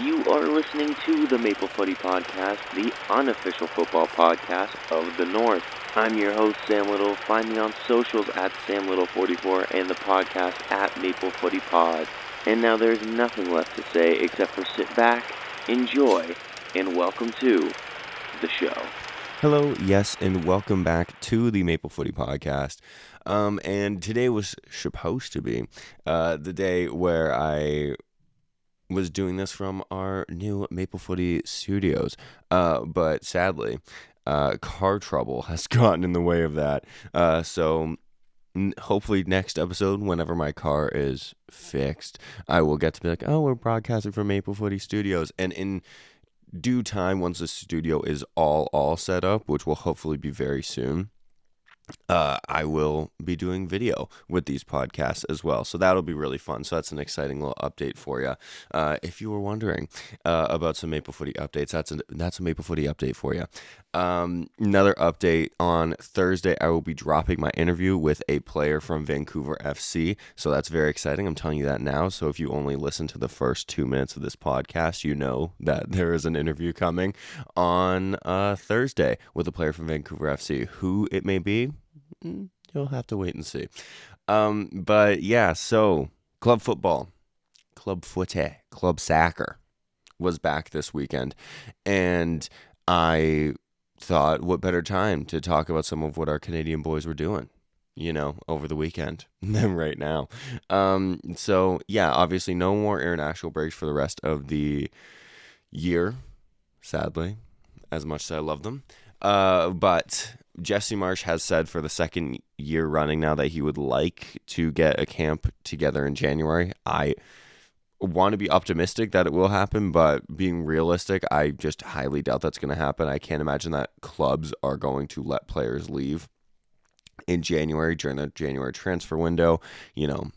You are listening to the Maple Footy Podcast, the unofficial football podcast of the North. I'm your host, Sam Little. Find me on socials at SamLittle44 and the podcast at Maple Footy Pod. And now there's nothing left to say except for sit back, enjoy, and welcome to the show. Hello, yes, and welcome back to the Maple Footy Podcast. And today was supposed to be the day where I was doing this from our new Maple Footy studios, but sadly, car trouble has gotten in the way of that. So hopefully next episode, whenever my car is fixed, I will get to be like, oh, we're broadcasting from Maple Footy Studios, and in due time, once the studio is all set up, which will hopefully be very soon, I will be doing video with these podcasts as well. So that'll be really fun. So that's an exciting little update for you. If you were wondering about some Maple Footy updates, that's a Maple Footy update for you. Another update: on Thursday, I will be dropping my interview with a player from Vancouver FC. So that's very exciting. I'm telling you that now. So if you only listen to the first 2 minutes of this podcast, you know that there is an interview coming on Thursday with a player from Vancouver FC. Who it may be, you'll have to wait and see. But yeah, so club football, club footy, club soccer was back this weekend, and I thought, what better time to talk about some of what our Canadian boys were doing, over the weekend than right now. So yeah, obviously no more international breaks for the rest of the year, sadly, as much as I love them. But Jesse Marsh has said for the second year running now that he would like to get a camp together in January. I want to be optimistic that it will happen, but being realistic, I just highly doubt that's going to happen. I can't imagine that clubs are going to let players leave in January during the January transfer window. You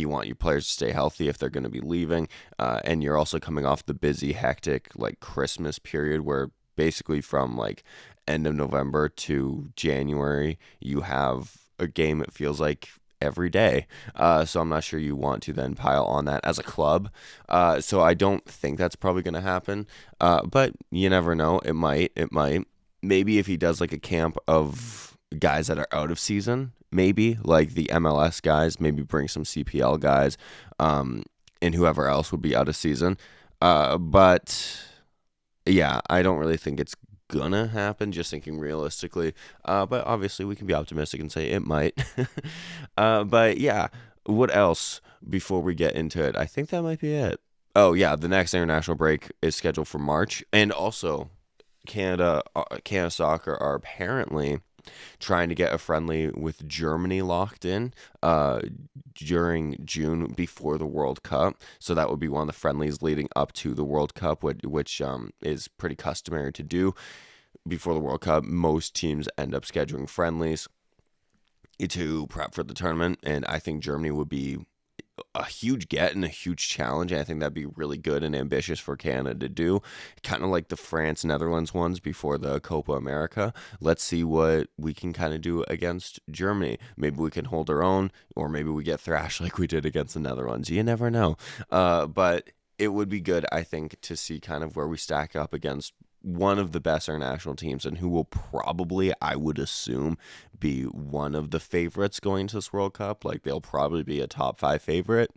want your players to stay healthy if they're going to be leaving, and you're also coming off the busy, hectic Christmas period where basically from end of November to January you have a game, it feels like, every day. So I'm not sure you want to then pile on that as a club. So I don't think that's probably going to happen. But you never know. It might. Maybe if he does a camp of guys that are out of season, maybe like the MLS guys, maybe bring some CPL guys, and whoever else would be out of season. But yeah, I don't really think it's gonna happen, just thinking realistically, but obviously we can be optimistic and say it might. But yeah, what else before we get into it? I think that might be it. Oh yeah, the next international break is scheduled for March, and also Canada Soccer are apparently trying to get a friendly with Germany locked in during June before the World Cup. So that would be one of the friendlies leading up to the World Cup, which is pretty customary to do before the World Cup. Most teams end up scheduling friendlies to prep for the tournament, and I think Germany would be a huge get and a huge challenge, and I think that'd be really good and ambitious for Canada to do, kind of like the France-Netherlands ones before the Copa America. Let's see what we can kind of do against Germany. Maybe we can hold our own, or maybe we get thrashed like we did against the Netherlands. You never know. But it would be good, I think, to see kind of where we stack up against one of the best international teams, and who will probably, I would assume, be one of the favorites going to this World Cup. They'll probably be a top 5 favorite,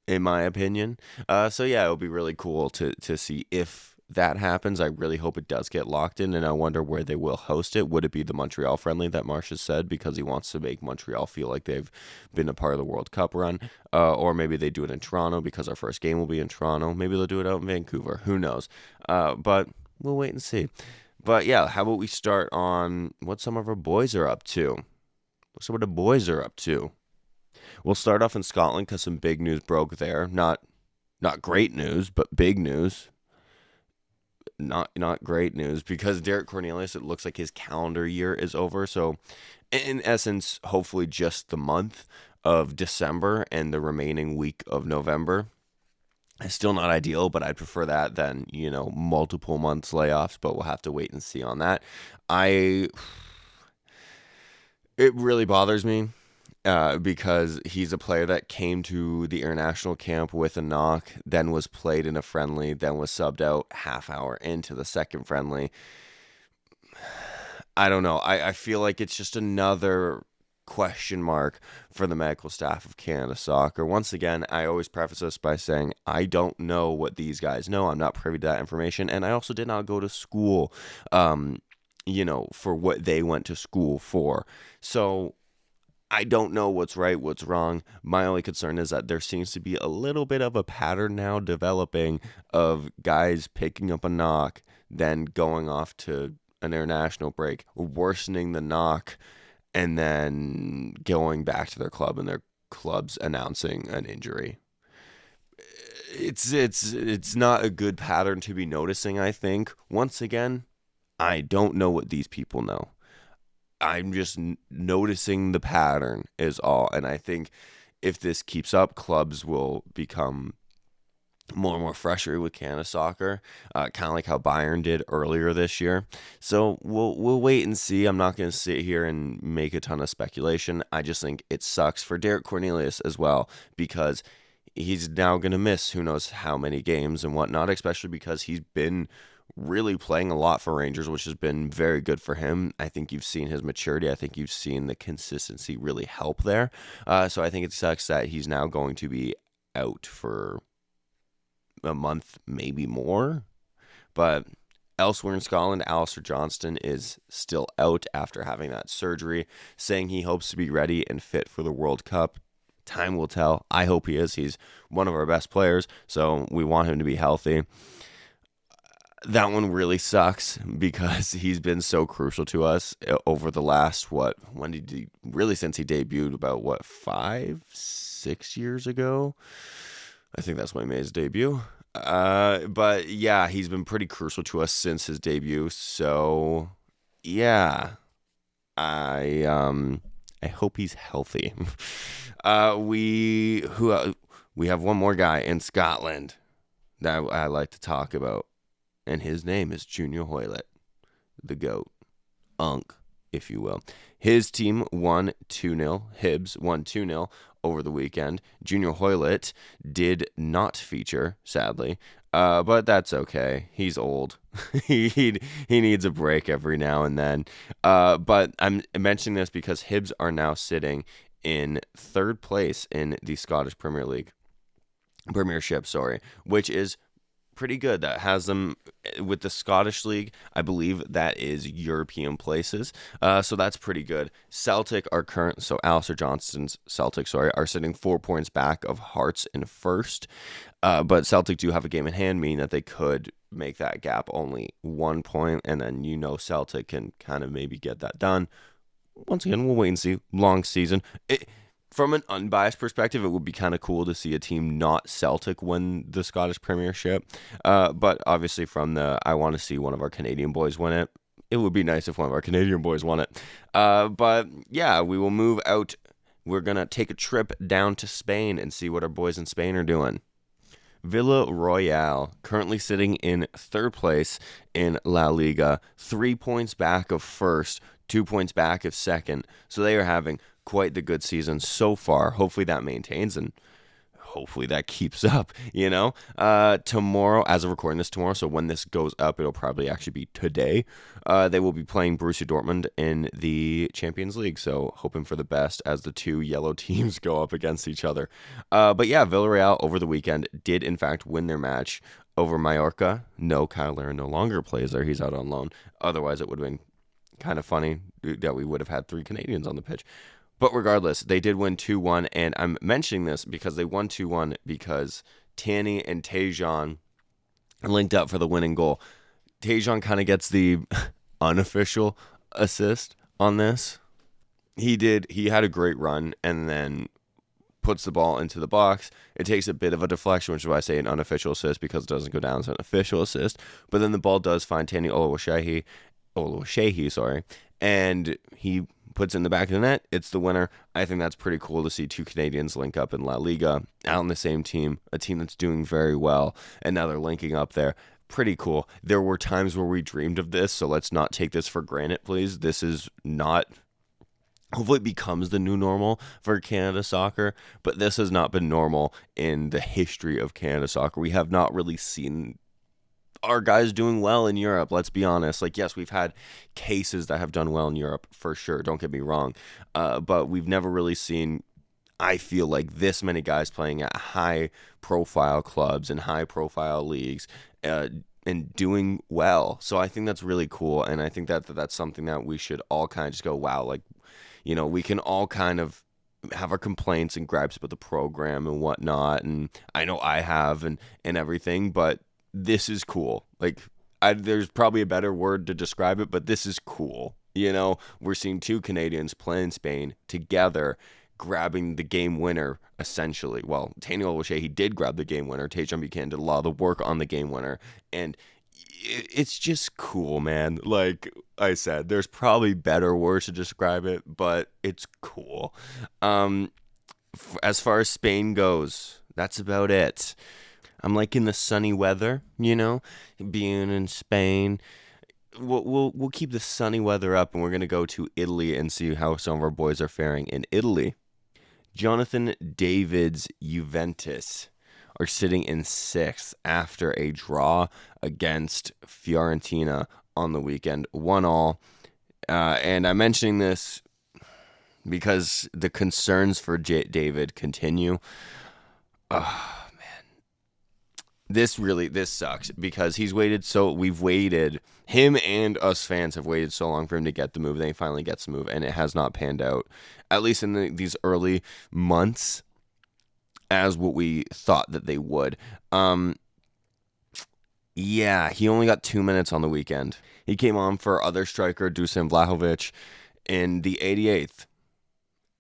in my opinion. So yeah, it'll be really cool to see if that happens. I really hope it does get locked in, and I wonder where they will host it. Would it be the Montreal friendly that Marsh has said, because he wants to make Montreal feel like they've been a part of the World Cup run? Or maybe they do it in Toronto because our first game will be in Toronto. Maybe they'll do it out in Vancouver. Who knows? But we'll wait and see. But yeah, how about we start on what some of our boys are up to? Some of the boys are up to. We'll start off in Scotland because some big news broke there. Not great news, but big news. Not great news, because Derek Cornelius, it looks like his calendar year is over. So in essence, hopefully just the month of December and the remaining week of November. It's still not ideal, but I'd prefer that than, multiple months layoffs, but we'll have to wait and see on that. It really bothers me because he's a player that came to the international camp with a knock, then was played in a friendly, then was subbed out half hour into the second friendly. I don't know. I feel like it's just another question mark for the medical staff of Canada Soccer. Once again, I always preface this by saying I don't know what these guys know. I'm not privy to that information, and I also did not go to school, for what they went to school for. So I don't know what's right, what's wrong. My only concern is that there seems to be a little bit of a pattern now developing of guys picking up a knock, then going off to an international break, worsening the knock, and then going back to their club and their club's announcing an injury. It's not a good pattern to be noticing, I think. Once again, I don't know what these people know. I'm just noticing the pattern is all. And I think if this keeps up, clubs will become more and more frustrated with Canada Soccer, kind of like how Bayern did earlier this year. So we'll wait and see. I'm not going to sit here and make a ton of speculation. I just think it sucks for Derek Cornelius as well, because he's now going to miss who knows how many games and whatnot, especially because he's been really playing a lot for Rangers, which has been very good for him. I think you've seen his maturity. I think you've seen the consistency really help there. So I think it sucks that he's now going to be out for a month, maybe more. But elsewhere in Scotland, Alistair Johnston is still out after having that surgery, saying he hopes to be ready and fit for the World Cup. Time will tell. I hope he is. He's one of our best players, so we want him to be healthy. That one really sucks because he's been so crucial to us over the last, since he debuted about, 5-6 years ago? I think that's when he made his debut. But yeah, he's been pretty crucial to us since his debut. So yeah, I hope he's healthy. We have one more guy in Scotland that I like to talk about, and his name is Junior Hoilett, the GOAT, Unk, if you will. His team won 2-0. Hibs won 2-0 over the weekend. Junior Hoilett did not feature, sadly, but that's okay. He's old. he needs a break every now and then. But I'm mentioning this because Hibs are now sitting in third place in the Scottish Premiership, which is pretty good. That has them with the Scottish League. I believe that is European places. So that's pretty good. Celtic are Alistair Johnston's Celtic, are sitting 4 points back of Hearts in first. But Celtic do have a game in hand, meaning that they could make that gap only 1 point, and then Celtic can kind of maybe get that done. Once again, we'll wait and see. Long season. From an unbiased perspective, it would be kind of cool to see a team not Celtic win the Scottish Premiership. But obviously I want to see one of our Canadian boys win it. It would be nice if one of our Canadian boys won it. But yeah, we will move out. We're going to take a trip down to Spain and see what our boys in Spain are doing. Villarreal, currently sitting in third place in La Liga, 3 points back of first, 2 points back of second. So they are having quite the good season so far. Hopefully that maintains and hopefully that keeps up, Tomorrow, as of recording this tomorrow, so when this goes up, it'll probably actually be today, they will be playing Borussia Dortmund in the Champions League, so hoping for the best as the two yellow teams go up against each other. But yeah, Villarreal over the weekend did in fact win their match over Mallorca. No, Kyle Larin no longer plays there. He's out on loan. Otherwise, it would have been kind of funny that we would have had 3 Canadians on the pitch. But regardless, they did win 2-1, and I'm mentioning this because they won 2-1 because Tanny and Tejan linked up for the winning goal. Tejan kind of gets the unofficial assist on this. He had a great run and then puts the ball into the box. It takes a bit of a deflection, which is why I say an unofficial assist, because it doesn't go down as an official assist. But then the ball does find Tanny Oluwaseyi, and he puts in the back of the net. It's the winner. I think that's pretty cool to see 2 Canadians link up in La Liga, out on the same team, a team that's doing very well, and now they're linking up there. Pretty cool. There were times where we dreamed of this, so let's not take this for granted, please. This is not Hopefully it becomes the new normal for Canada soccer, but this has not been normal in the history of Canada soccer. We have not really seen our guys doing well in Europe, let's be honest. Like, yes, we've had cases that have done well in Europe, for sure, don't get me wrong, but we've never really seen, I feel like, this many guys playing at high-profile clubs and high-profile leagues, and doing well. So I think that's really cool, and I think that that's something that we should all kind of just go, wow, like, we can all kind of have our complaints and gripes about the program and whatnot, and I know I have and everything, but this is cool. Like, there's probably a better word to describe it, but this is cool. We're seeing two Canadians play in Spain together, grabbing the game winner, essentially. Well, Daniel O'Shea, he did grab the game winner. Tajon Buchanan did a lot of the work on the game winner, and it's just cool, man. Like I said, there's probably better words to describe it, but it's cool. As far as Spain goes, that's about it. I'm liking the sunny weather, being in Spain. We'll keep the sunny weather up, and we're gonna go to Italy and see how some of our boys are faring in Italy. Jonathan David's Juventus are sitting in 6th after a draw against Fiorentina on the weekend, 1-1. And I'm mentioning this because the concerns for David continue. Oh, man. This sucks because we've waited, him and us fans have waited so long for him to get the move. Then he finally gets the move, and it has not panned out, at least in these early months, as what we thought that they would. Yeah, he only got 2 minutes on the weekend. He came on for other striker Dusan Vlahovic in the 88th.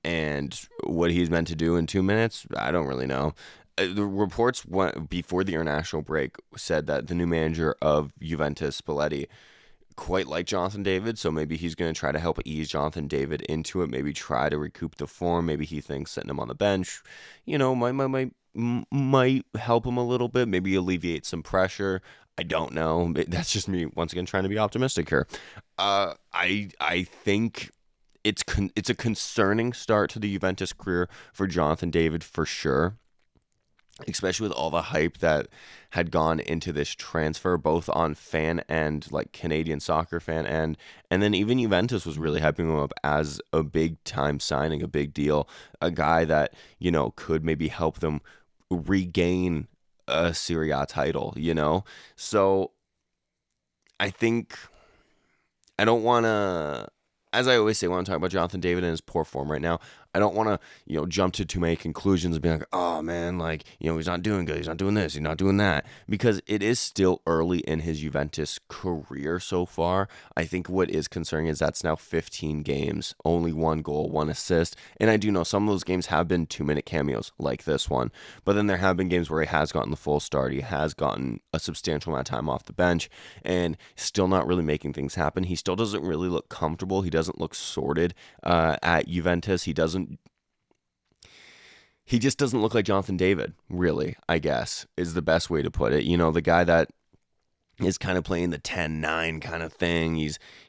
And what he's meant to do in 2 minutes, I don't really know. The reports before the international break said that the new manager of Juventus, Spalletti, quite like Jonathan David, so maybe he's going to try to help ease Jonathan David into it, maybe try to recoup the form. Maybe he thinks setting him on the bench, might help him a little bit, maybe alleviate some pressure. I don't know. That's just me, once again, trying to be optimistic here. I think it's a concerning start to the Juventus career for Jonathan David, for sure, especially with all the hype that had gone into this transfer, both on fan and like Canadian soccer fan end. And then even Juventus was really hyping him up as a big time signing, a big deal, a guy that, could maybe help them regain a Serie A title, So I think I don't want to, as I always say when I'm talking about Jonathan David and his poor form right now, I don't want to, jump to too many conclusions and be like, oh man, like, he's not doing good. He's not doing this. He's not doing that. Because it is still early in his Juventus career so far. I think what is concerning is that's now 15 games, only 1 goal, 1 assist. And I do know some of those games have been 2-minute cameos like this one. But then there have been games where he has gotten the full start. He has gotten a substantial amount of time off the bench and still not really making things happen. He still doesn't really look comfortable. He doesn't look sorted at Juventus. He just doesn't look like Jonathan David, really, I guess, is the best way to put it. The guy that is kind of playing the 10-9 kind of thing.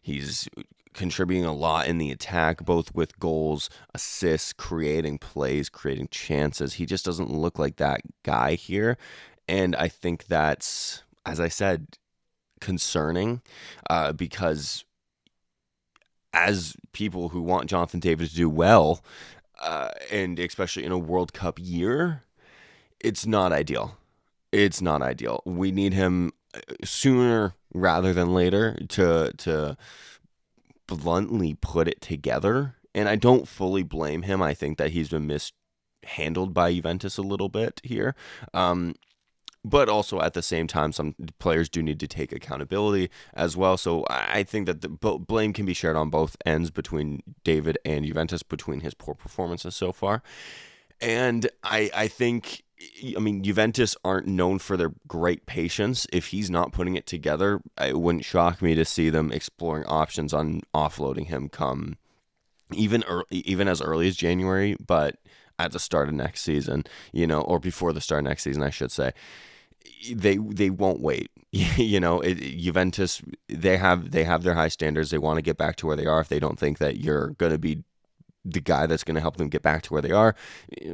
He's contributing a lot in the attack, both with goals, assists, creating plays, creating chances. He just doesn't look like that guy here. And I think that's, as I said, concerning because as people who want Jonathan David to do well, and especially in a World Cup year, it's not ideal. It's not ideal. We need him sooner rather than later to bluntly put it together. And I don't fully blame him. I think that he's been mishandled by Juventus a little bit here. But also at the same time, some players do need to take accountability as well. So I think that the blame can be shared on both ends between David and Juventus, between his poor performances so far. And I think, Juventus aren't known for their great patience. If he's not putting it together, it wouldn't shock me to see them exploring options on offloading him come even as early as January, but at the start of next season, or before the start of next season, I should say. They won't wait. Juventus, they have their high standards. They want to get back to where they are. If they don't think that you're going to be the guy that's going to help them get back to where they are,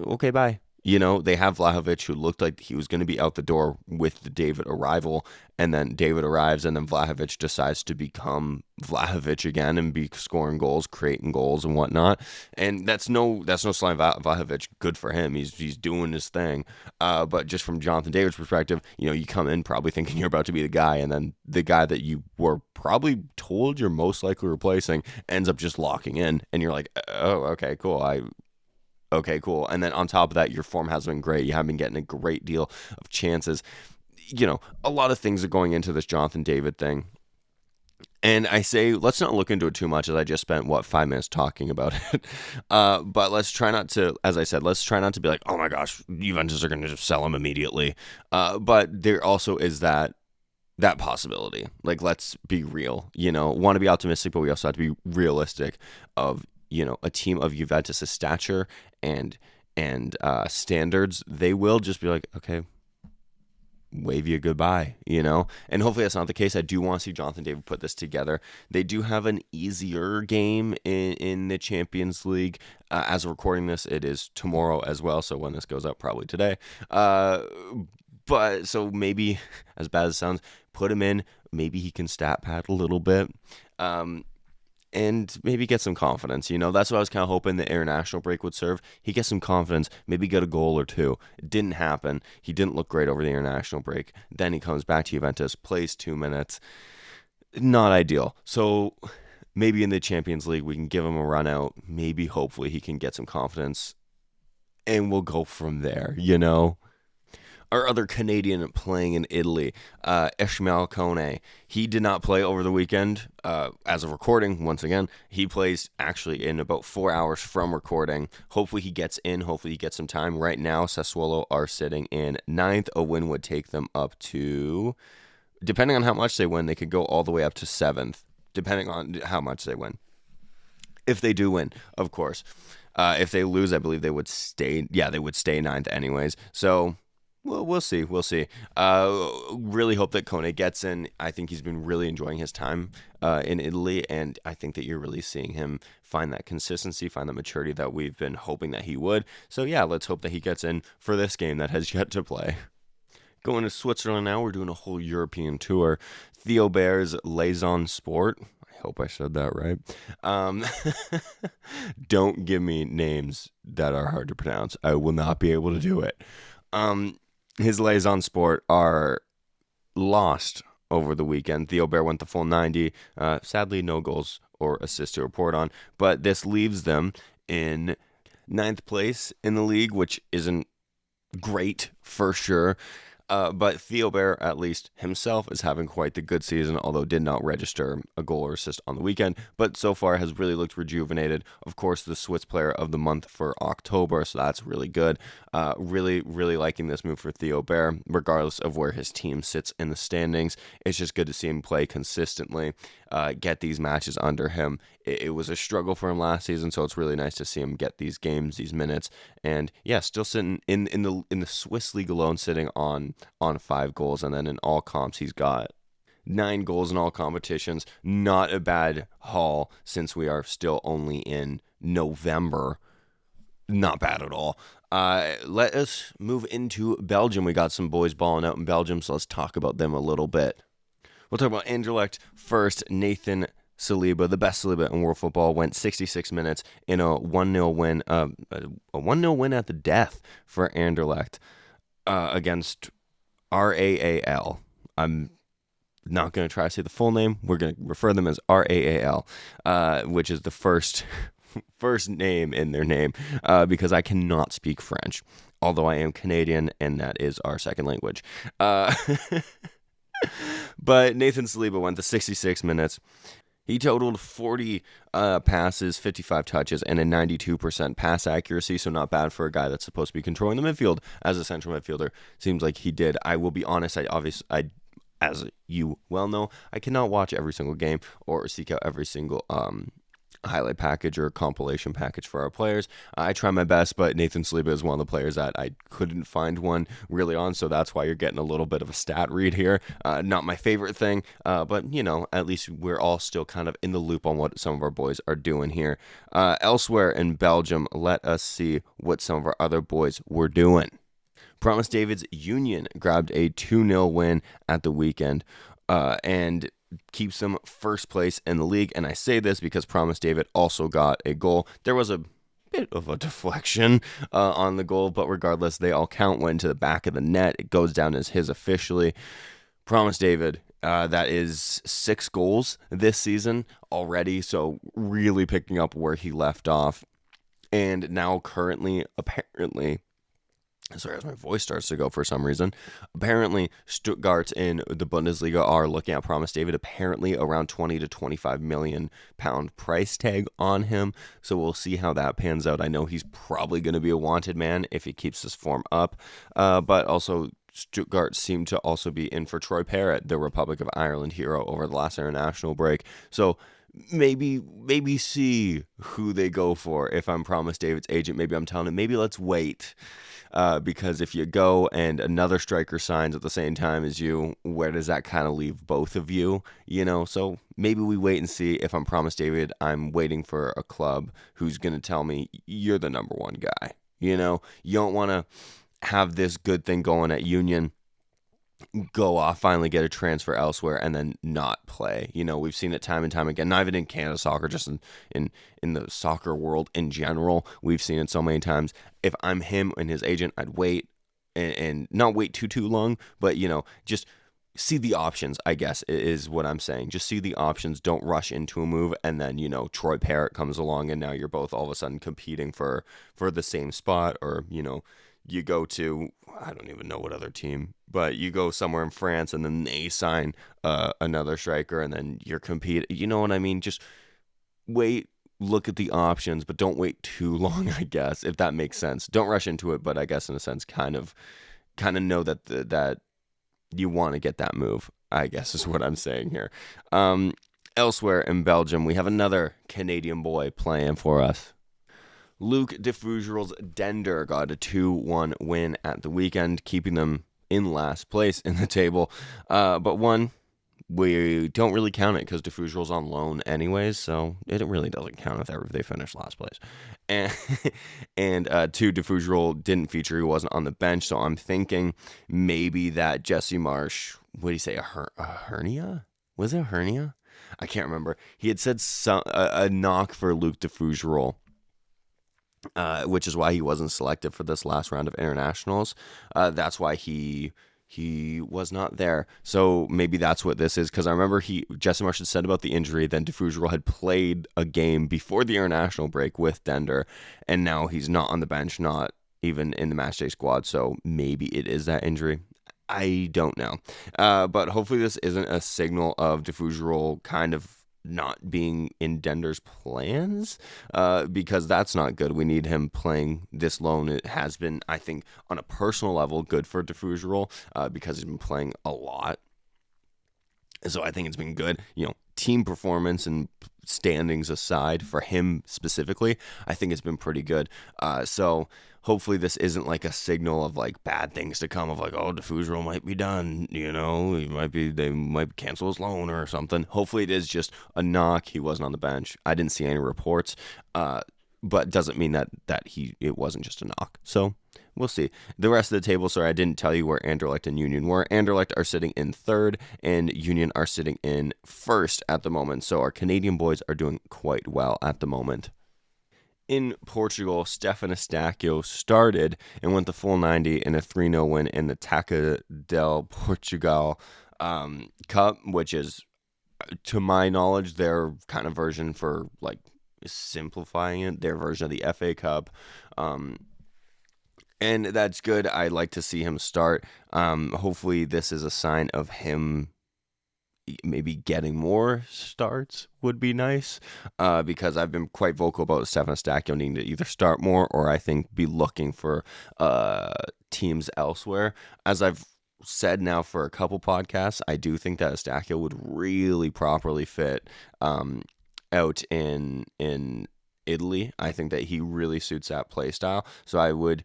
okay, bye. They have Vlahovic, who looked like he was going to be out the door with the David arrival, and then David arrives, and then Vlahovic decides to become Vlahovic again and be scoring goals, creating goals, and whatnot. And that's no slight Vlahovic. Good for him. He's doing his thing. But just from Jonathan David's perspective, you come in probably thinking you're about to be the guy, and then the guy that you were probably told you're most likely replacing ends up just locking in, and you're like, oh, okay, cool. Okay, cool. And then on top of that, your form has been great. You have been getting a great deal of chances. A lot of things are going into this Jonathan David thing. And I say, let's not look into it too much, as I just spent, 5 minutes talking about it. But let's try not to, as I said, let's try not to be like, oh my gosh, Juventus are going to just sell him immediately. But there also is that possibility. Like, let's be real, want to be optimistic, but we also have to be realistic of, a team of Juventus' stature and standards. They will just be like, okay, wave you goodbye, and hopefully that's not the case. I do want to see Jonathan David put this together. They do have an easier game in the Champions League. As of recording this, it is tomorrow as well, so when this goes up, probably today. But so maybe, as bad as it sounds, put him in. Maybe he can stat pad a little bit. And maybe get some confidence. That's what I was kind of hoping the international break would serve. He gets some confidence, maybe get a goal or two. It didn't happen. He didn't look great over the international break. Then he comes back to Juventus, plays 2 minutes. Not ideal. So maybe in the Champions League, we can give him a run out. Maybe, hopefully, he can get some confidence. And we'll go from there, Our other Canadian playing in Italy, Ishmael Kone. He did not play over the weekend. As of recording, once again, he plays actually in about 4 hours from recording. Hopefully he gets in. Hopefully he gets some time. Right now, Sassuolo are sitting in 9th. A win would take them up to, depending on how much they win, they could go all the way up to 7th, depending on how much they win. If they do win, of course. If they lose, I believe they would stay. Yeah, they would stay 9th anyways. So, well, we'll see. Really hope that Kone gets in. I think he's been really enjoying his time in Italy, and I think that you're really seeing him find that consistency, find that maturity that we've been hoping that he would. So yeah, let's hope that he gets in for this game that has yet to play. Going to Switzerland now, we're doing a whole European tour. Theo Baer's Liaison Sport. I hope I said that right. Don't give me names that are hard to pronounce. I will not be able to do it. His Liaison Sport are lost over the weekend. Theo Baer went the full 90. Sadly, no goals or assists to report on. But this leaves them in 9th place in the league, which isn't great for sure. But Theo Baer, at least himself, is having quite the good season, although did not register a goal or assist on the weekend, but so far has really looked rejuvenated. Of course, the Swiss Player of the Month for October, so that's really good. Really, really liking this move for Theo Baer, regardless of where his team sits in the standings. It's just good to see him play consistently, get these matches under him. It was a struggle for him last season, so it's really nice to see him get these games, these minutes, and yeah, still sitting in the Swiss league alone, sitting on 5 goals, and then in all comps he's got 9 goals in all competitions. Not a bad haul since we are still only in November. Not bad at all. Let us move into Belgium. We got some boys balling out in Belgium, so let's talk about them a little bit. We'll talk about Anderlecht first. Nathan Saliba, the best Saliba in world football, went 66 minutes in a 1-0 win, a 1-0 win at the death for Anderlecht against RAAL. I'm not going to try to say the full name. We're going to refer them as RAAL, which is the first name in their name, because I cannot speak French, although I am Canadian, and that is our second language. But Nathan Saliba went the 66 minutes. He totaled 40 passes, 55 touches, and a 92% pass accuracy, so not bad for a guy that's supposed to be controlling the midfield as a central midfielder. Seems like he did. I will be honest, as you well know, I cannot watch every single game or seek out every single highlight package or compilation package for our players. I try my best, but Nathan Saliba is one of the players that I couldn't find one really on, so that's why you're getting a little bit of a stat read here. Not my favorite thing, but at least we're all still kind of in the loop on what some of our boys are doing here. Elsewhere in Belgium, let us see what some of our other boys were doing. Promise David's Union grabbed a 2-0 win at the weekend, and keeps them first place in the league. And I say this because Promise David also got a goal. There was a bit of a deflection on the goal, but regardless, they all count. Went to the back of the net. It goes down as his officially. Promise David, that is 6 goals this season already, so really picking up where he left off. And now currently, apparently, sorry, as my voice starts to go for some reason. Apparently, Stuttgart in the Bundesliga are looking at Promise David, apparently around 20 to 25 million pound price tag on him. So we'll see how that pans out. I know he's probably going to be a wanted man if he keeps this form up. But also, Stuttgart seem to also be in for Troy Parrott, the Republic of Ireland hero, over the last international break. So maybe see who they go for. If I'm Promise David's agent, maybe I'm telling him, maybe let's wait. Because if you go and another striker signs at the same time as you, where does that kind of leave both of you? So maybe we wait and see. If I'm Promise David, I'm waiting for a club who's going to tell me, you're the number one guy. You don't want to have this good thing going at Union, go off, finally get a transfer elsewhere, and then not play. We've seen it time and time again, not even in Canada soccer, just in the soccer world in general. We've seen it so many times. If I'm him and his agent, I'd wait and not wait too long, but, just see the options, I guess, is what I'm saying. Just see the options. Don't rush into a move, and then, Troy Parrott comes along, and now you're both all of a sudden competing for the same spot, or, you go to, I don't even know what other team, but you go somewhere in France and then they sign another striker and then you're competing. You know what I mean? Just wait, look at the options, but don't wait too long, I guess, if that makes sense. Don't rush into it, but I guess in a sense kind of know that that you want to get that move, I guess is what I'm saying here. Elsewhere in Belgium, we have another Canadian boy playing for us. Luc de Fougerol's Dender got a 2-1 win at the weekend, keeping them in last place in the table. But we don't really count it because de Fougerol's on loan anyways, so it really doesn't count if they finish last place. And two, de Fougerol didn't feature. He wasn't on the bench, so I'm thinking maybe that Jesse Marsh, what did he say, a hernia? Was it a hernia? I can't remember. He had said a knock for Luc de Fougerol. Which is why he wasn't selected for this last round of internationals. That's why he was not there. So maybe that's what this is, because I remember Jesse Marsh had said about the injury, then de Fougerol had played a game before the international break with Dender, and now he's not on the bench, not even in the matchday squad. So maybe it is that injury. I don't know. But hopefully this isn't a signal of de Fougerol kind of not being in Dender's plans, because that's not good. We need him playing this loan. It has been, I think, on a personal level, good for de Fougerol, because he's been playing a lot. So I think it's been good. Team performance and standings aside, for him specifically, I think it's been pretty good. So hopefully this isn't like a signal of like bad things to come, of like, oh, de Fougerol might be done, they might cancel his loan or something. Hopefully it is just a knock. He wasn't on the bench. I didn't see any reports, but doesn't mean that it wasn't just a knock. So we'll see. The rest of the table, sorry, I didn't tell you where Anderlecht and Union were. Anderlecht are sitting in third, and Union are sitting in first at the moment. So our Canadian boys are doing quite well at the moment. In Portugal, Stefan Eustáquio started and went the full 90 in a 3-0 win in the Taça del Portugal Cup, which is, to my knowledge, their kind of version for, like, simplifying it, their version of the FA Cup. And that's good. I'd like to see him start. Hopefully this is a sign of him maybe getting more starts would be nice, because I've been quite vocal about Stefan Eustáquio needing to either start more or I think be looking for teams elsewhere. As I've said now for a couple podcasts, I do think that Eustáquio would really properly fit out in Italy. I think that he really suits that play style. So I would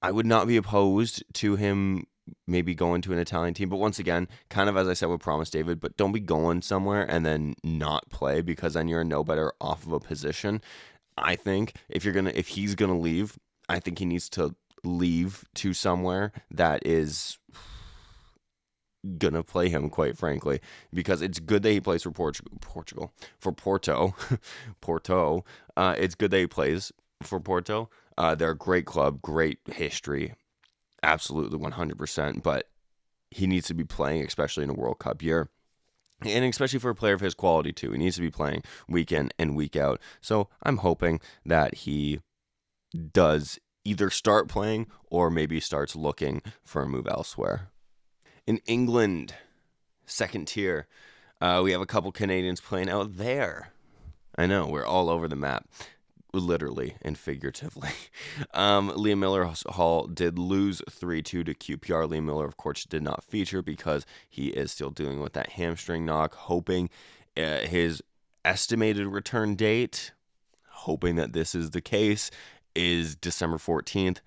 not be opposed to him maybe going to an Italian team. But once again, kind of as I said with Promise David, but don't be going somewhere and then not play, because then you're no better off of a position. I think if he's gonna leave, I think he needs to leave to somewhere that is gonna play him, quite frankly, because it's good that he plays for Porto. It's good that he plays for Porto. They're a great club, great history, absolutely 100%. But he needs to be playing, especially in a World Cup year, and especially for a player of his quality too. He needs to be playing week in and week out. So I'm hoping that he does either start playing or maybe starts looking for a move elsewhere. In England, second tier, we have a couple Canadians playing out there. I know, we're all over the map, literally and figuratively. Liam Miller Hall did lose 3-2 to QPR. Liam Miller, of course, did not feature because he is still dealing with that hamstring knock, hoping his estimated return date, hoping that this is the case, is December 14th.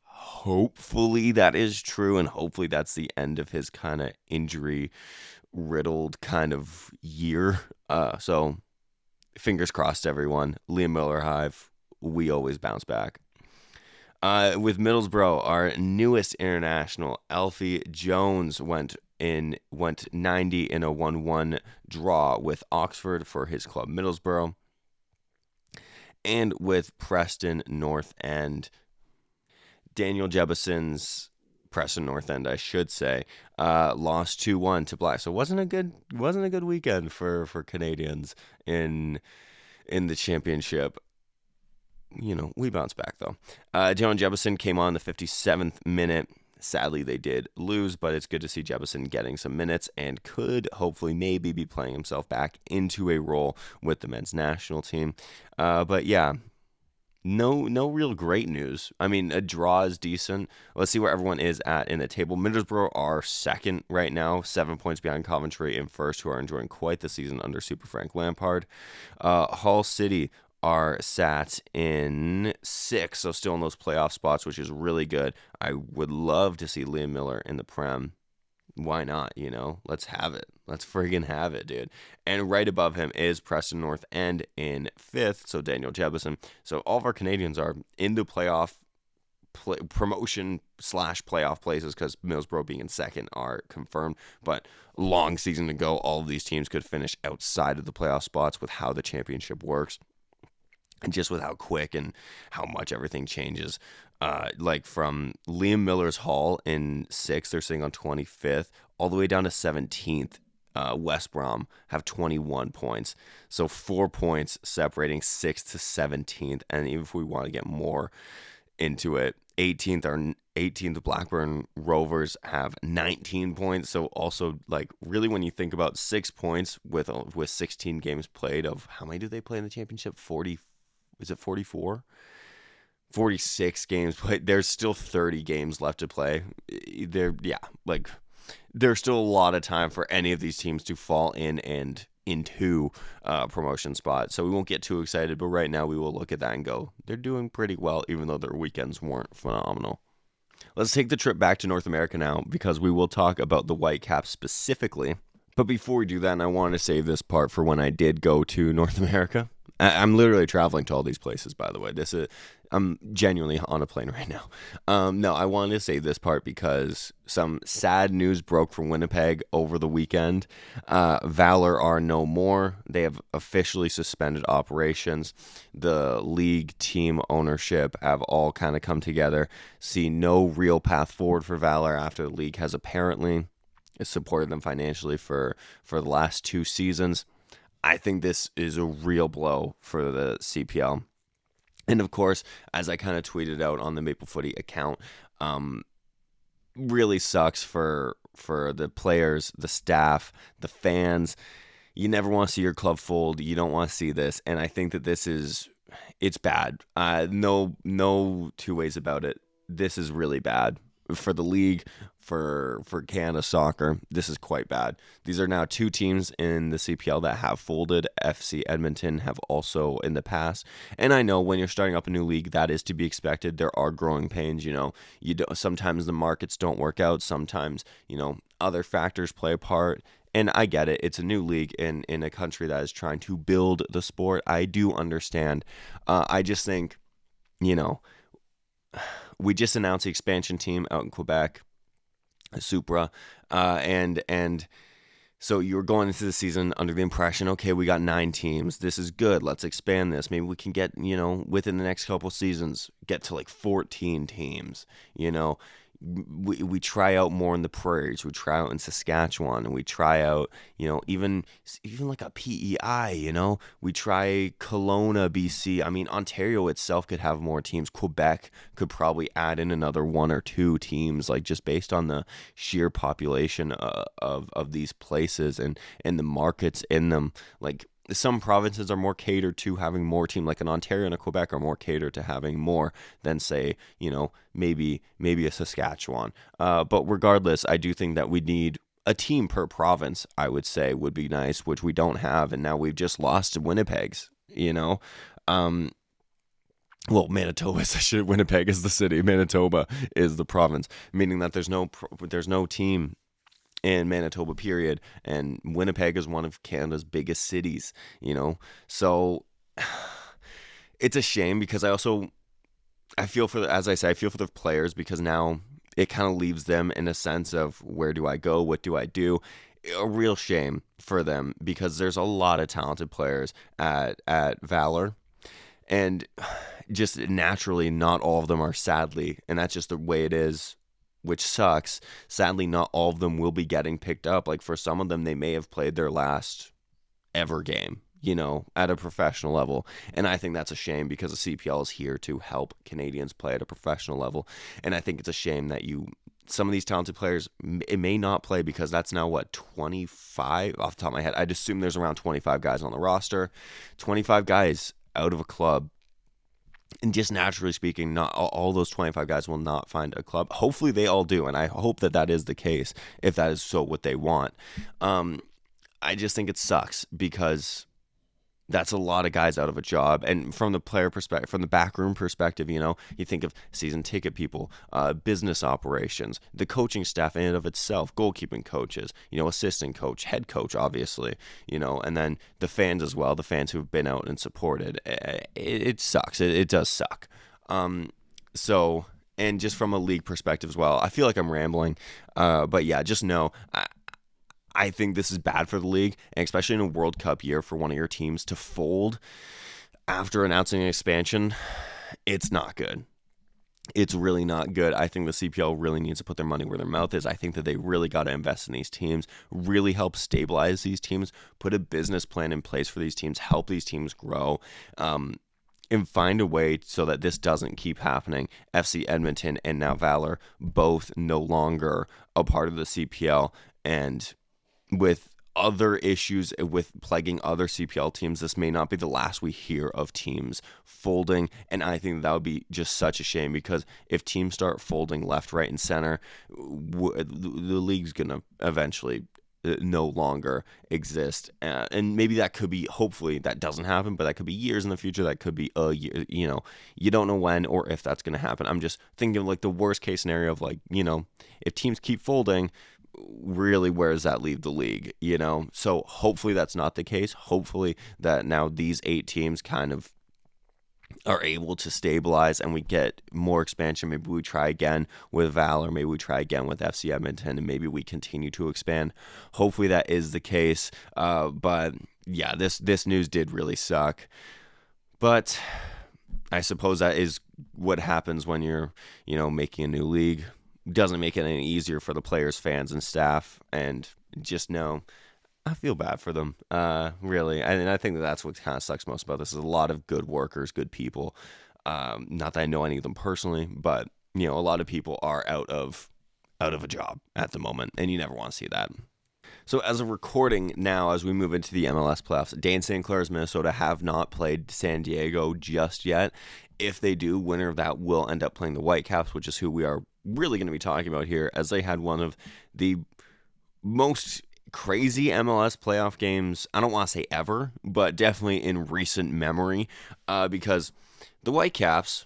Hopefully that is true, and hopefully that's the end of his kind of injury-riddled kind of year. So fingers crossed, everyone. Liam Miller Hive, we always bounce back. With Middlesbrough, our newest international, Alfie Jones, went 90 in a 1-1 draw with Oxford for his club Middlesbrough. And with Preston North End, Daniel Jebuson's Preston North End, I should say, lost 2-1 to Black. So it wasn't a good weekend for Canadians in the championship. You know, we bounced back though. Daniel Jebuson came on the 57th minute. Sadly, they did lose, but it's good to see Jebuson getting some minutes and could hopefully maybe be playing himself back into a role with the men's national team. But yeah, no real great news. I mean, a draw is decent. Let's see where everyone is at in the table. Middlesbrough are second right now, 7 points behind Coventry in first, who are enjoying quite the season under Super Frank Lampard. Hull City are sat in 6, so still in those playoff spots, which is really good. I would love to see Liam Miller in the Prem. Why not, you know? Let's have it. Let's friggin' have it, dude. And right above him is Preston North End in 5th, so Daniel Jebuson. So all of our Canadians are in the playoff promotion/playoff places, because Middlesbrough being in second are confirmed. But long season to go. All of these teams could finish outside of the playoff spots with how the championship works. And just with how quick and how much everything changes. Like from Liam Miller's Hall in 6th, they're sitting on 25th, all the way down to 17th. West Brom have 21 points. So 4 points separating 6th to 17th. And even if we want to get more into it, 18th Blackburn Rovers have 19 points. So also, like, really when you think about 6 points with 16 games played, of how many do they play in the championship? 40. Is it 44? 46 games played. There's still 30 games left to play. There's still a lot of time for any of these teams to fall in and into promotion spots. So we won't get too excited, but right now we will look at that and go, they're doing pretty well, even though their weekends weren't phenomenal. Let's take the trip back to North America now, because we will talk about the Whitecaps specifically. But before we do that, and I want to save this part for when I did go to North America. I'm literally traveling to all these places, by the way. I'm genuinely on a plane right now. No, I wanted to say this part because some sad news broke from Winnipeg over the weekend. Valour are no more. They have officially suspended operations. The league, team, ownership have all kind of come together, see no real path forward for Valour after the league has apparently supported them financially for the last 2 seasons. I think this is a real blow for the CPL. And of course, as I kind of tweeted out on the Maple Footy account, really sucks for the players, the staff, the fans. You never want to see your club fold. You don't want to see this. And I think that it's bad. No 2 ways about it. This is really bad. for the league, for Canada soccer, this is quite bad. These are now 2 teams in the CPL that have folded. FC Edmonton have also in the past. And I know when you're starting up a new league, that is to be expected. There are growing pains, sometimes the markets don't work out. Sometimes, other factors play a part. And I get it. It's a new league in a country that is trying to build the sport. I do understand. I just think, we just announced the expansion team out in Quebec, Supra, and so you were going into the season under the impression, okay, we got 9 teams. This is good. Let's expand this. Maybe we can get, within the next couple seasons, get to like 14 teams. We try out more in the prairies. We try out in Saskatchewan, and we try out, even like a PEI. We try Kelowna, BC. I mean, Ontario itself could have more teams. Quebec could probably add in another 1 or 2 teams, like just based on the sheer population of these places and the markets in them. Like, some provinces are more catered to having more team, like an Ontario and a Quebec are more catered to having more than, say, maybe a Saskatchewan. But regardless, I do think that we need a team per province, I would say, would be nice, which we don't have. And now we've just lost to Winnipeg's, well, Manitoba, Winnipeg is the city. Manitoba is the province, meaning that there's no team in Manitoba, period, and Winnipeg is one of Canada's biggest cities, so it's a shame because I feel for the players, because now it kind of leaves them in a sense of, where do I go? What do I do? A real shame for them, because there's a lot of talented players at Valour, and just naturally not all of them are, sadly, and that's just the way it is, which sucks. Sadly, not all of them will be getting picked up. Like, for some of them, they may have played their last ever game, at a professional level. And I think that's a shame, because the CPL is here to help Canadians play at a professional level. And I think it's a shame that some of these talented players, it may not play, because that's now, 25? Off the top of my head, I'd assume there's around 25 guys on the roster. 25 guys out of a club. And just naturally speaking, not all those 25 guys will not find a club. Hopefully they all do, and I hope that is the case, if that is so what they want. I just think it sucks, because that's a lot of guys out of a job. And from the player perspective, from the backroom perspective, you think of season ticket people, business operations, the coaching staff in and of itself, goalkeeping coaches, assistant coach, head coach, obviously, and then the fans as well, the fans who've been out and supported. It sucks. It does suck. So, and just from a league perspective as well, I feel like I'm rambling, but yeah, just know, I think this is bad for the league, and especially in a World Cup year, for one of your teams to fold after announcing an expansion. It's not good. It's really not good. I think the CPL really needs to put their money where their mouth is. I think that they really got to invest in these teams, really help stabilize these teams, put a business plan in place for these teams, help these teams grow, and find a way so that this doesn't keep happening. FC Edmonton and now Valour, both no longer a part of the CPL, and with other issues with plaguing other CPL teams, this may not be the last we hear of teams folding, and I think that would be just such a shame, because if teams start folding left, right, and center, the league's going to eventually no longer exist, and maybe that could be, hopefully that doesn't happen, but that could be years in the future, that could be a year, you don't know when or if that's going to happen. I'm just thinking of like the worst case scenario of, like, if teams keep folding, really, where does that leave the league? So hopefully that's not the case. Hopefully that now these 8 teams kind of are able to stabilize and we get more expansion. Maybe we try again with Valour, maybe we try again with FC Edmonton, and maybe we continue to expand. Hopefully that is the case. But yeah, this news did really suck. But I suppose that is what happens when you're, making a new league. Doesn't make it any easier for the players, fans, and staff. And just know, I feel bad for them, really. And I think that's what kind of sucks most about this is a lot of good workers, good people. Not that I know any of them personally, but a lot of people are out of a job at the moment, and you never want to see that. So as of recording now, as we move into the MLS playoffs, Dane St. Clair's Minnesota have not played San Diego just yet. If they do, winner of that will end up playing the Whitecaps, which is who we are really going to be talking about here, as they had one of the most crazy MLS playoff games, I don't want to say ever, but definitely in recent memory, because the Whitecaps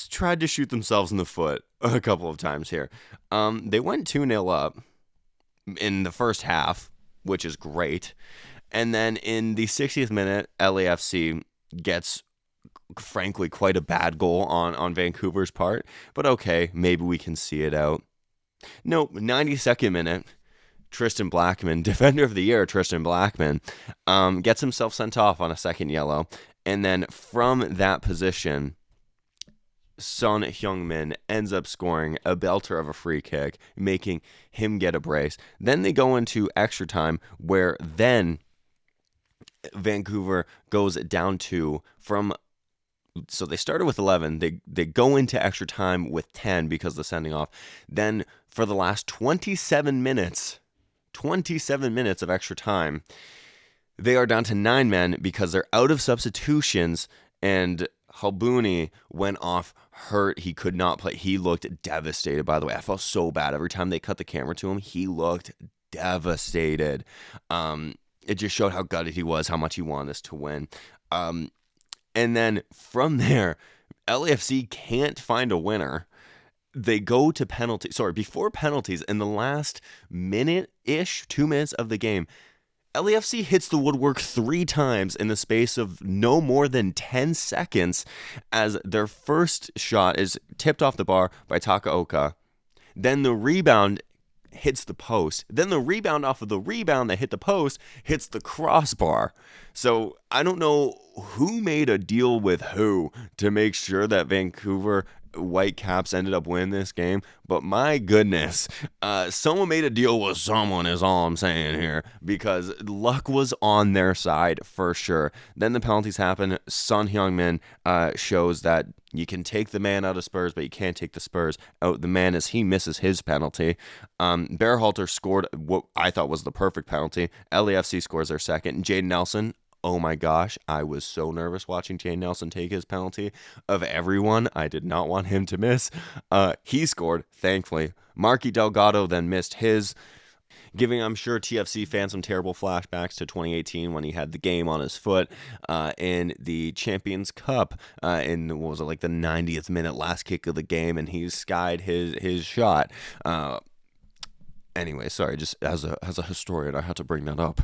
tried to shoot themselves in the foot a couple of times here. They went 2-0 up in the first half, which is great. And then in the 60th minute, LAFC gets, frankly, quite a bad goal on Vancouver's part. But okay, maybe we can see it out. Nope, 92nd minute, Tristan Blackman, Defender of the Year Tristan Blackman, gets himself sent off on a second yellow. And then from that position, Son Heung-min ends up scoring a belter of a free kick, making him get a brace. Then they go into extra time, where then Vancouver goes down 2 from. So they started with 11. They go into extra time with 10 because of the sending off. Then for the last 27 minutes of extra time, they are down to 9 men because they're out of substitutions, and Halbuni went off hurt. He could not play. He looked devastated, by the way. I felt so bad. Every time they cut the camera to him, he looked devastated. It just showed how gutted he was, how much he wanted us to win. And then from there, LAFC can't find a winner. They go to penalties. Before penalties, in the last minute-ish, 2 minutes of the game, LAFC hits the woodwork 3 times in the space of no more than 10 seconds, as their first shot is tipped off the bar by Takaoka. Then the rebound hits the post. Then the rebound off of the rebound that hit the post hits the crossbar. So I don't know who made a deal with who to make sure that Vancouver Whitecaps ended up winning this game, but my goodness, someone made a deal with someone is all I'm saying here, because luck was on their side for sure. Then the penalties happen. Son Heung-min shows that you can take the man out of Spurs, but you can't take the Spurs out the man, as he misses his penalty. Berhalter scored what I thought was the perfect penalty. LAFC scores their second. Jaden Nelson, oh my gosh, I was so nervous watching Jay Nelson take his penalty. Of everyone, I did not want him to miss. He scored, thankfully. Marky Delgado then missed his, giving, I'm sure, TFC fans some terrible flashbacks to 2018 when he had the game on his foot in the Champions Cup in, what was it, like the 90th minute, last kick of the game, and he skied his shot. Anyway, sorry, just as a historian, I had to bring that up.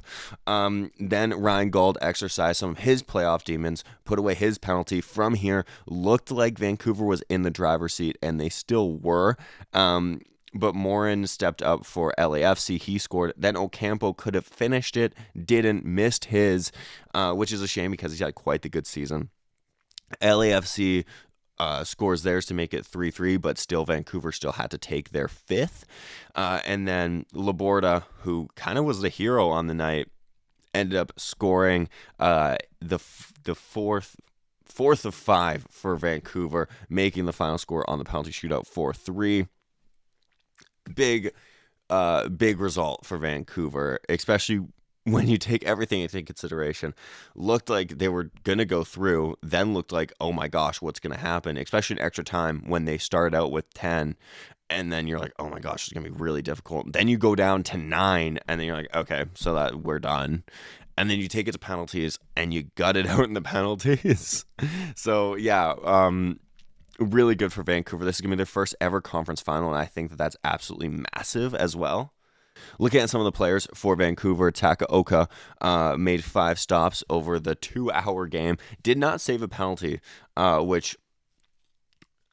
Then Ryan Gauld exercised some of his playoff demons, put away his penalty. From here, looked like Vancouver was in the driver's seat, and they still were. But Morin stepped up for LAFC. He scored. Then Ocampo could have finished it, didn't, missed his, which is a shame because he's had quite the good season. LAFC scores theirs to make it 3-3, but still Vancouver still had to take their 5th. And then Laborda, who kind of was the hero on the night, ended up scoring the fourth of 5 for Vancouver, making the final score on the penalty shootout 4-3. Big result for Vancouver, especially when you take everything into consideration. Looked like they were going to go through, then looked like, oh my gosh, what's going to happen, especially in extra time when they started out with 10, and then you're like, oh my gosh, it's going to be really difficult. Then you go down to 9, and then you're like, okay, so that we're done. And then you take it to penalties, and you gut it out in the penalties. So, yeah, really good for Vancouver. This is going to be their first ever conference final, and I think that that's absolutely massive as well. Looking at some of the players for Vancouver, Takaoka made 5 stops over the 2-hour game. Did not save a penalty, which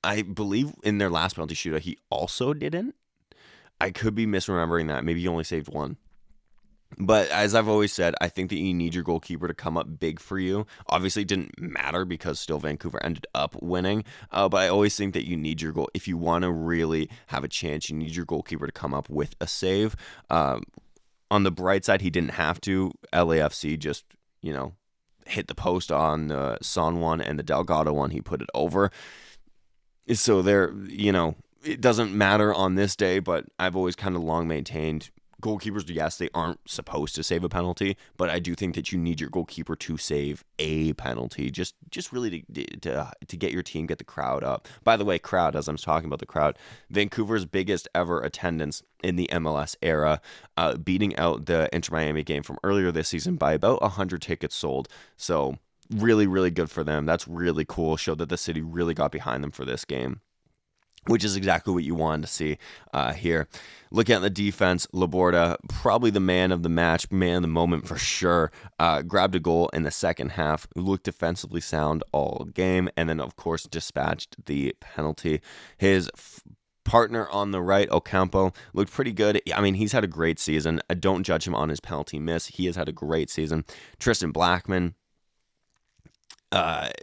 I believe in their last penalty shootout he also didn't. I could be misremembering that. Maybe he only saved 1. But as I've always said, I think that you need your goalkeeper to come up big for you. Obviously, it didn't matter because still Vancouver ended up winning. But I always think that you need your goal. If you want to really have a chance, you need your goalkeeper to come up with a save. On the bright side, he didn't have to. LAFC just, hit the post on the Son one, and the Delgado one, he put it over. So there, it doesn't matter on this day, but I've always kind of long maintained goalkeepers, yes, they aren't supposed to save a penalty, but I do think that you need your goalkeeper to save a penalty, just really to get your team, get the crowd up. By the way, crowd, as I'm talking about the crowd, Vancouver's biggest ever attendance in the MLS era, beating out the Inter Miami game from earlier this season by about 100 tickets sold. So really, really good for them. That's really cool. Showed that the city really got behind them for this game, which is exactly what you wanted to see here. Looking at the defense, Laborda, probably the man of the match, man of the moment for sure. Grabbed a goal in the second half, looked defensively sound all game, and then, of course, dispatched the penalty. His partner on the right, Ocampo, looked pretty good. I mean, he's had a great season. Don't judge him on his penalty miss. He has had a great season. Tristan Blackman,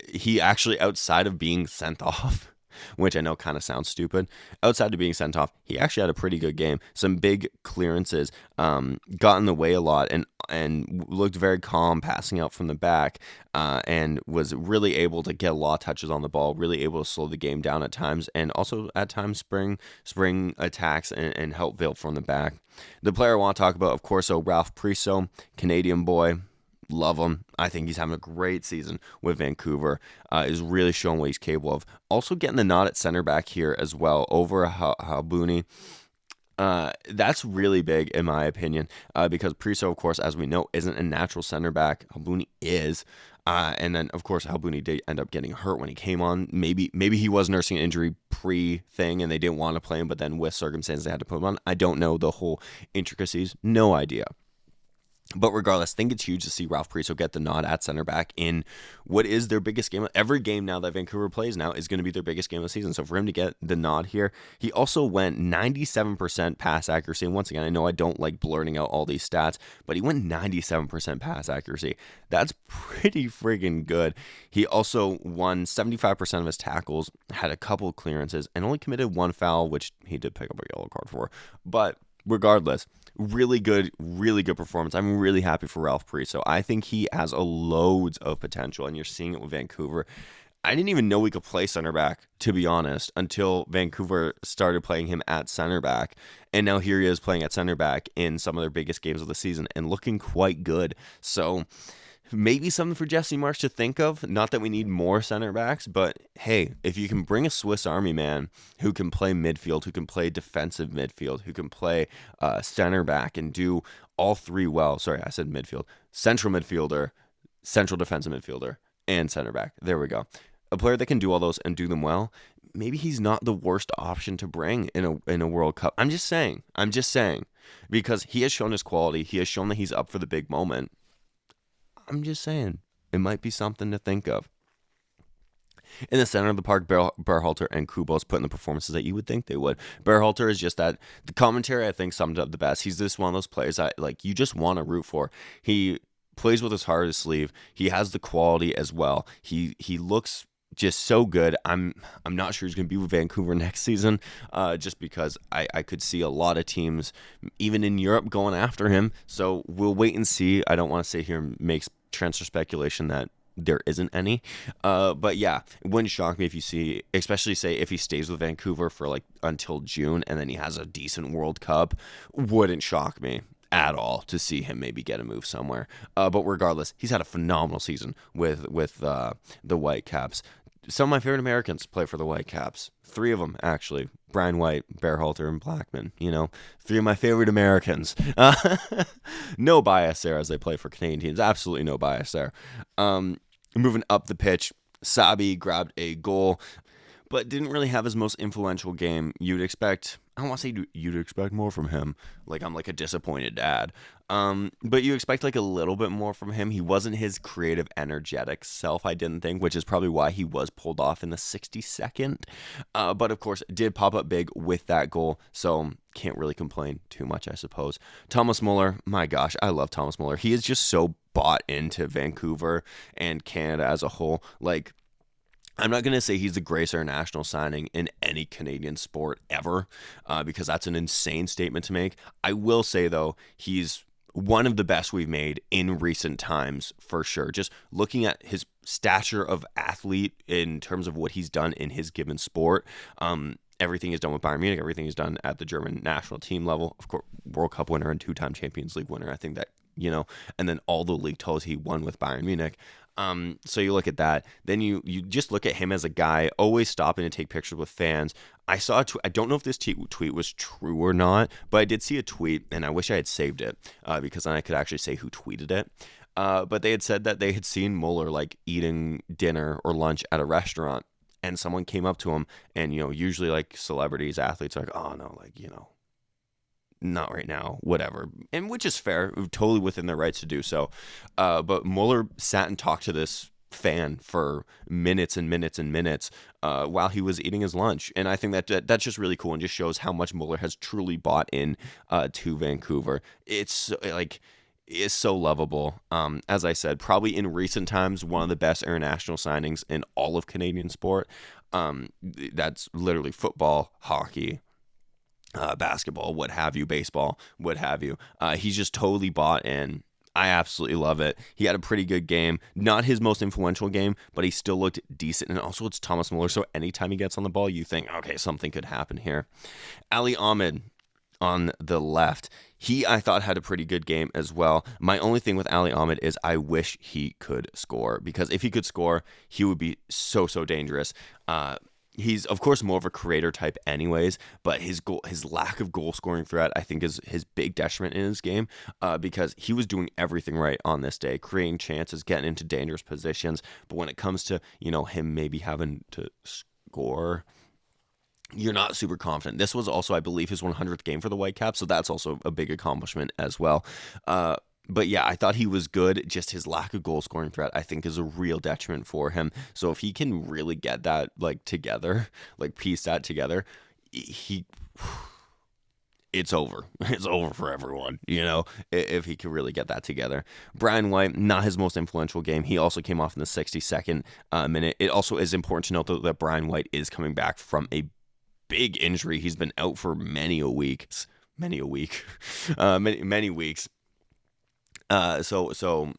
he actually, outside of being sent off, which I know kind of sounds stupid, outside of being sent off, he actually had a pretty good game. Some big clearances, got in the way a lot, and looked very calm, passing out from the back, and was really able to get a lot of touches on the ball, really able to slow the game down at times, and also at times spring attacks and help build from the back. The player I want to talk about, of course, Ralph Priso, Canadian boy. Love him. I think he's having a great season with Vancouver. Is really showing what he's capable of. Also getting the nod at center back here as well over Halbuni. That's really big in my opinion, because Priso, of course, as we know, isn't a natural center back. Halbuni is. And then, of course, Halbuni did end up getting hurt when he came on. Maybe he was nursing an injury pre-thing and they didn't want to play him, but then with circumstances they had to put him on. I don't know the whole intricacies. No idea. But regardless, I think it's huge to see Ralph Priso get the nod at center back in what is their biggest game. Every game now that Vancouver plays now is going to be their biggest game of the season. So for him to get the nod here, he also went 97% pass accuracy. And once again, I know I don't like blurting out all these stats, but he went 97% pass accuracy. That's pretty friggin' good. He also won 75% of his tackles, had a couple of clearances, and only committed one foul, which he did pick up a yellow card for. But regardless, really good performance. I'm really happy for Ralph Priso. I think he has loads of potential, and you're seeing it with Vancouver. I didn't even know we could play center back, to be honest, until Vancouver started playing him at center back. And now here he is playing at center back in some of their biggest games of the season and looking quite good. So maybe something for Jesse Marsch to think of. Not that we need more center backs, but hey, if you can bring a Swiss Army man who can play midfield, who can play defensive midfield, who can play center back and do all three well. Sorry, I said midfield. Central midfielder, central defensive midfielder, and center back. There we go. A player that can do all those and do them well. Maybe he's not the worst option to bring in a World Cup. I'm just saying, because he has shown his quality. He has shown that he's up for the big moment. I'm just saying, it might be something to think of. In the center of the park, Berhalter and Kubos put in the performances that you would think they would. Berhalter is just that, the commentary I think summed up the best. He's just one of those players that you just want to root for. He plays with his heart on his sleeve. He has the quality as well. He looks just so good. I'm not sure he's going to be with Vancouver next season, just because I could see a lot of teams, even in Europe, going after him. So we'll wait and see. I don't want to sit here and make transfer speculation that there isn't any. But yeah, it wouldn't shock me if you see, especially say if he stays with Vancouver for until June and then he has a decent World Cup, wouldn't shock me at all to see him maybe get a move somewhere. But regardless, he's had a phenomenal season with the Whitecaps. Some of my favorite Americans play for the Whitecaps. 3 of them, actually. Brian White, Berhalter, and Blackman. 3 of my favorite Americans. No bias there as they play for Canadian teams. Absolutely no bias there. Moving up the pitch, Sabi grabbed a goal, but didn't really have his most influential game. You'd expect, I don't want to say you'd expect more from him. I'm like a disappointed dad. But you expect a little bit more from him. He wasn't his creative, energetic self, I didn't think, which is probably why he was pulled off in the 62nd. But of course, did pop up big with that goal. So can't really complain too much, I suppose. Thomas Müller, my gosh, I love Thomas Müller. He is just so bought into Vancouver and Canada as a whole. I'm not going to say he's the greatest international signing in any Canadian sport ever, because that's an insane statement to make. I will say, though, he's one of the best we've made in recent times, for sure. Just looking at his stature of athlete in terms of what he's done in his given sport, everything he's done with Bayern Munich, everything he's done at the German national team level. Of course, World Cup winner and 2-time Champions League winner. I think that, and then all the league titles he won with Bayern Munich. So you look at that, then you just look at him as a guy always stopping to take pictures with fans. I saw a tweet. I don't know if this tweet was true or not, but I did see a tweet, and I wish I had saved it because then I could actually say who tweeted it. But they had said that they had seen Müller like eating dinner or lunch at a restaurant, and someone came up to him, and usually like celebrities, athletes are like, oh no, like not right now, whatever, and which is fair, totally within their rights to do so. But Müller sat and talked to this fan for minutes and minutes and minutes while he was eating his lunch, and I think that's just really cool and just shows how much Müller has truly bought in to Vancouver. It's like. Is so lovable. As I said, probably in recent times, one of the best international signings in all of Canadian sport. That's literally football, hockey, basketball, what have you, baseball, what have you. He's just totally bought in. I absolutely love it. He had a pretty good game. Not his most influential game, but he still looked decent. And also, it's Thomas Müller, so anytime he gets on the ball, you think, okay, something could happen here. Ali Ahmed on the left. I thought, had a pretty good game as well. My only thing with Ali Ahmed is I wish he could score, because if he could score, he would be so dangerous. He's, of course, more of a creator type anyways, but his lack of goal-scoring threat, I think, is his big detriment in his game because he was doing everything right on this day, creating chances, getting into dangerous positions. But when it comes to, him maybe having to score, you're not super confident. This was also, I believe, his 100th game for the Whitecaps, so that's also a big accomplishment as well. But yeah, I thought he was good. Just his lack of goal scoring threat, I think, is a real detriment for him. So if he can really get that together, piece that together, it's over. It's over for everyone, if he can really get that together. Brian White, not his most influential game. He also came off in the 62nd minute. It also is important to note that Brian White is coming back from a big injury. He's been out for many weeks. So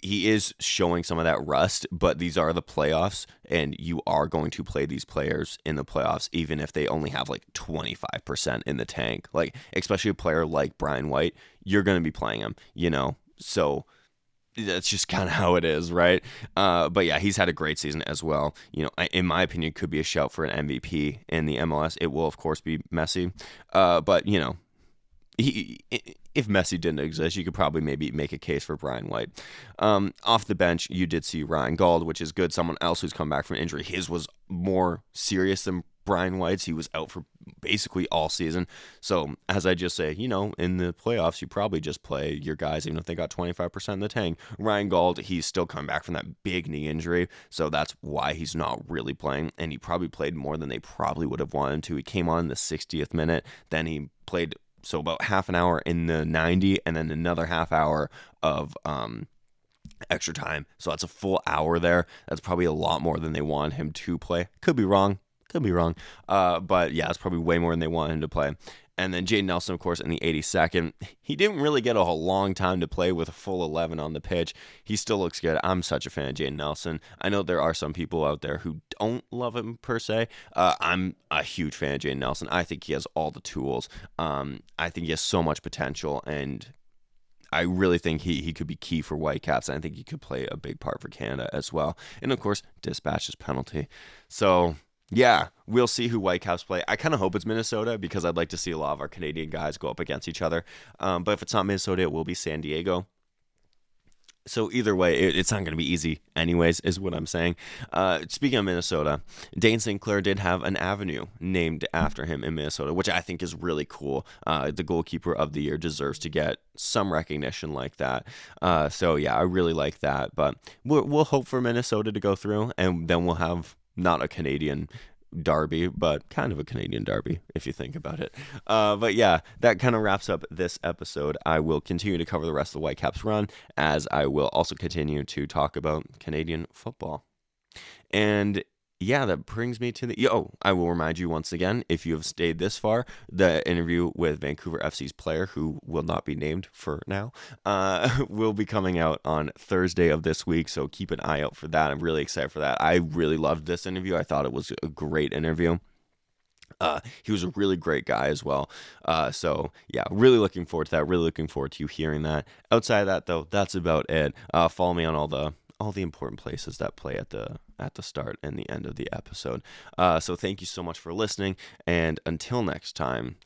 he is showing some of that rust, but these are the playoffs, and you are going to play these players in the playoffs, even if they only have 25% in the tank. Especially a player like Brian White, you're going to be playing him, so that's just kind of how it is, right? But yeah, he's had a great season as well. In my opinion, could be a shout for an MVP in the MLS. It will, of course, be Messi. But, if Messi didn't exist, you could probably maybe make a case for Brian White. Off the bench, you did see Ryan Gauld, which is good. Someone else who's come back from injury. His was more serious than Brian White's. He was out for basically all season. So, as I just say, in the playoffs, you probably just play your guys, even if they got 25% in the tank. Ryan Gauld, he's still coming back from that big knee injury, so that's why he's not really playing, and he probably played more than they probably would have wanted him to. He came on in the 60th minute, then he played about half an hour in the 90, and then another half hour of extra time. So that's a full hour there. That's probably a lot more than they wanted him to play. Could be wrong. But yeah, it's probably way more than they wanted him to play. And then Jaden Nelson, of course, in the 82nd. He didn't really get a long time to play with a full 11 on the pitch. He still looks good. I'm such a fan of Jaden Nelson. I know there are some people out there who don't love him per se. I'm a huge fan of Jaden Nelson. I think he has all the tools. I think he has so much potential, and I really think he could be key for Whitecaps, and I think he could play a big part for Canada as well. And, of course, dispatch his penalty. So, yeah, we'll see who Whitecaps play. I kind of hope it's Minnesota, because I'd like to see a lot of our Canadian guys go up against each other. But if it's not Minnesota, it will be San Diego. So either way, it's not going to be easy anyways, is what I'm saying. Speaking of Minnesota, Dane St. Clair did have an avenue named after him in Minnesota, which I think is really cool. The goalkeeper of the year deserves to get some recognition like that. So yeah, I really like that. But we'll hope for Minnesota to go through, and then we'll have not a Canadian derby, but kind of a Canadian derby if you think about it. But yeah, that kind of wraps up this episode. I will continue to cover the rest of the Whitecaps run, as I will also continue to talk about Canadian football. And yeah, that brings me to I will remind you once again, if you have stayed this far, the interview with Vancouver FC's player, who will not be named for now, will be coming out on Thursday of this week, so keep an eye out for that. I'm really excited for that. I really loved this interview. I thought it was a great interview. He was a really great guy as well. So yeah, really looking forward to that. Really looking forward to you hearing that. Outside of that, though, that's about it. Follow me on all the important places that play at the start and the end of the episode. So thank you so much for listening, and until next time,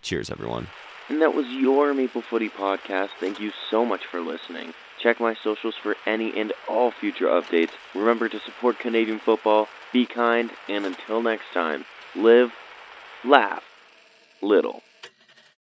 cheers, everyone. And that was your Maple Footy podcast. Thank you so much for listening. Check my socials for any and all future updates. Remember to support Canadian football, be kind, and until next time, live, laugh, little.